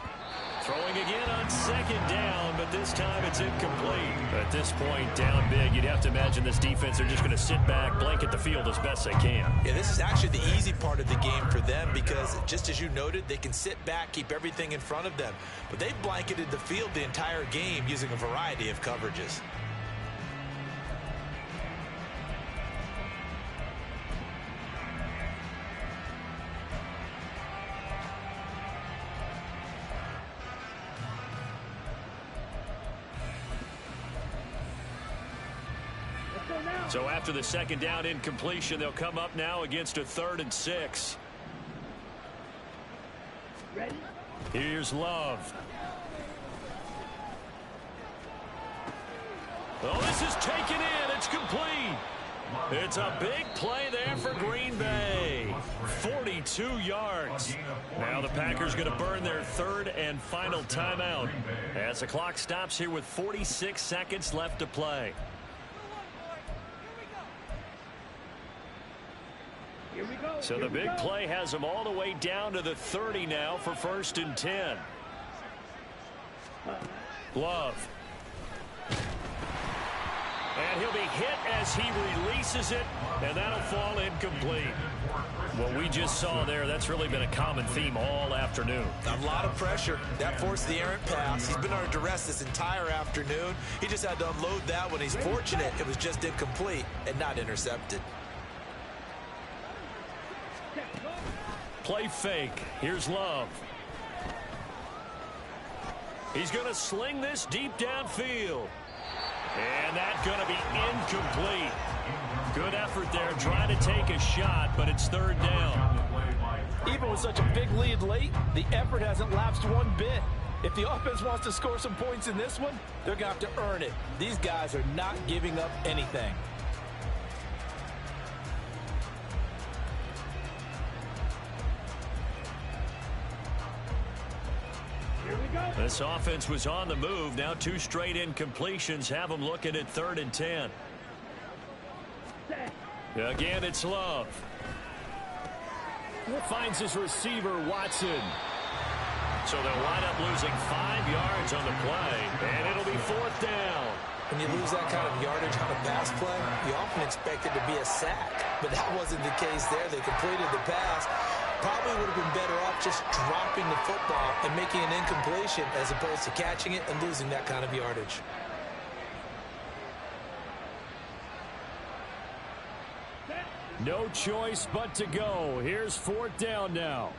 Throwing again on second down, but this time it's incomplete. At this point, down big, you'd have to imagine this defense are just going to sit back, blanket the field as best they can. Yeah, this is actually the easy part of the game for them because, just as you noted, they can sit back, keep everything in front of them. But they've blanketed the field the entire game using a variety of coverages. So after the second down incompletion, they'll come up now against a 3rd and 6. Ready? Here's Love. Oh, this is taken in. It's complete. It's a big play there for Green Bay. 42 yards. Now the Packers going to burn their 3rd and final timeout as the clock stops here with 46 seconds left to play. So the big play has them all the way down to the 30 now for 1st and 10. Love. And he'll be hit as he releases it, and that'll fall incomplete. What we just saw there, that's really been a common theme all afternoon. A lot of pressure. That forced the errant pass. He's been under duress this entire afternoon. He just had to unload that one. He's fortunate it was just incomplete and not intercepted. Play fake. Here's Love. He's going to sling this deep downfield. And that's going to be incomplete. Good effort there trying to take a shot, but it's 3rd down. Even with such a big lead late, the effort hasn't lapsed one bit. If the offense wants to score some points in this one, they're going to have to earn it. These guys are not giving up anything. This offense was on the move. Now 2 straight incompletions have them looking at 3rd and 10. Again, it's Love. Finds his receiver, Watson. So they'll wind up losing 5 yards on the play, and it'll be 4th down. When you lose that kind of yardage on a pass play, you often expect it to be a sack. But that wasn't the case there. They completed the pass. Probably would have been better off just dropping the football and making an incompletion as opposed to catching it and losing that kind of yardage. No choice but to go. Here's 4th down now.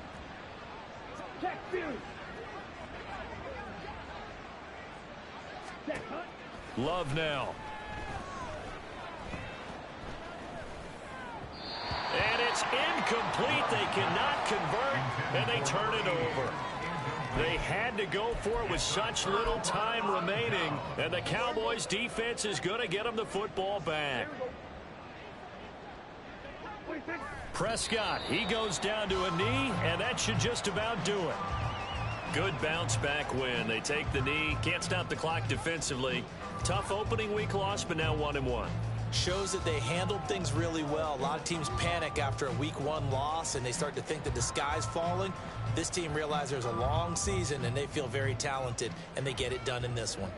Love now. And it's incomplete. They cannot convert, and they turn it over. They had to go for it with such little time remaining, and the Cowboys' defense is going to get them the football back. Prescott, he goes down to a knee, and that should just about do it. Good bounce-back win. They take the knee, can't stop the clock defensively. Tough opening week loss, but now 1-1. Shows that they handled things really well. A lot of teams panic after a week 1 loss, and they start to think that the sky's falling. This team realizes there's a long season, and they feel very talented, and they get it done in this one.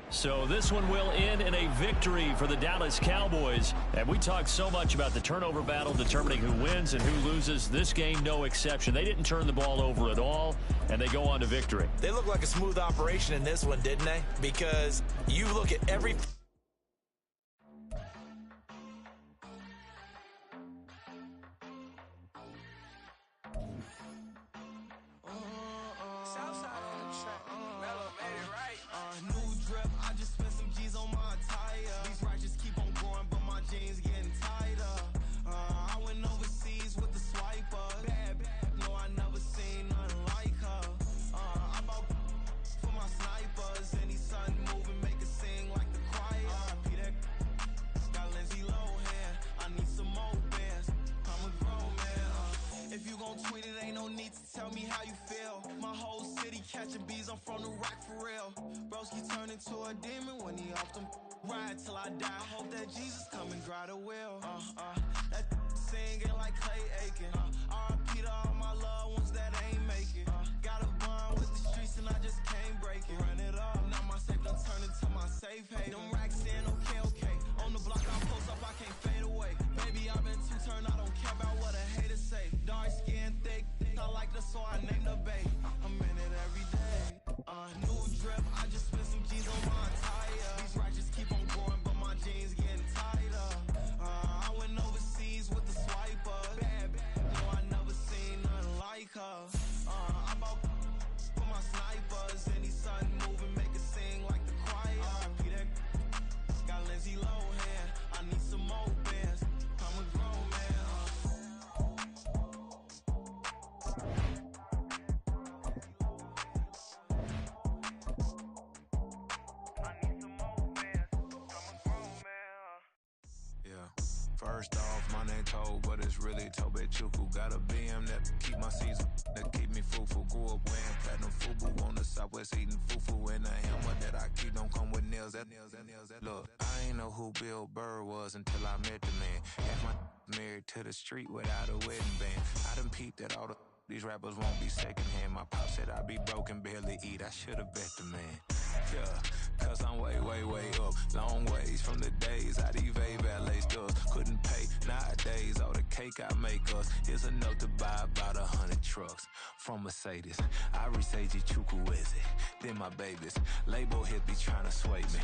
So this one will end in a victory for the Dallas Cowboys. And we talked so much about the turnover battle determining who wins and who loses. This game, no exception. They didn't turn the ball over at all, and they go on to victory. They look like a smooth operation in this one, didn't they? Because you look at every... First off, my name Toe, but it's really Tobe Chuku. Got a BM that keep my season, that keep me fufu. Grew up wearing platinum fubu on the Southwest eating fufu. And the hammer that I keep don't come with nails. Look, I ain't know who Bill Burr was until I met the man. Half my married to the street without a wedding band. I done peeped that all these rappers won't be secondhand. My pop said I'd be broken, barely eat. I should've bet the man. Yeah, cause I'm way up. Long ways from the days I evade valet stores. Couldn't pay nowadays. All the cake I make us is enough to buy about 100 trucks from Mercedes. I resage Chukwueze, then my babies. Label hit be trying to sway me.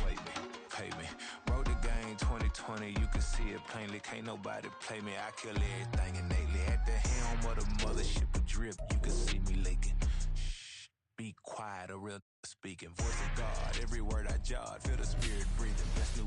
Pay me. Wrote the game 2020, you can see it plainly. Can't nobody play me. I kill everything innately. At the helm of the mothership of drip, you can see me leaking. Shh, be quiet, a real speaking. Voice of God, every word I jot. Feel the spirit breathing. Best new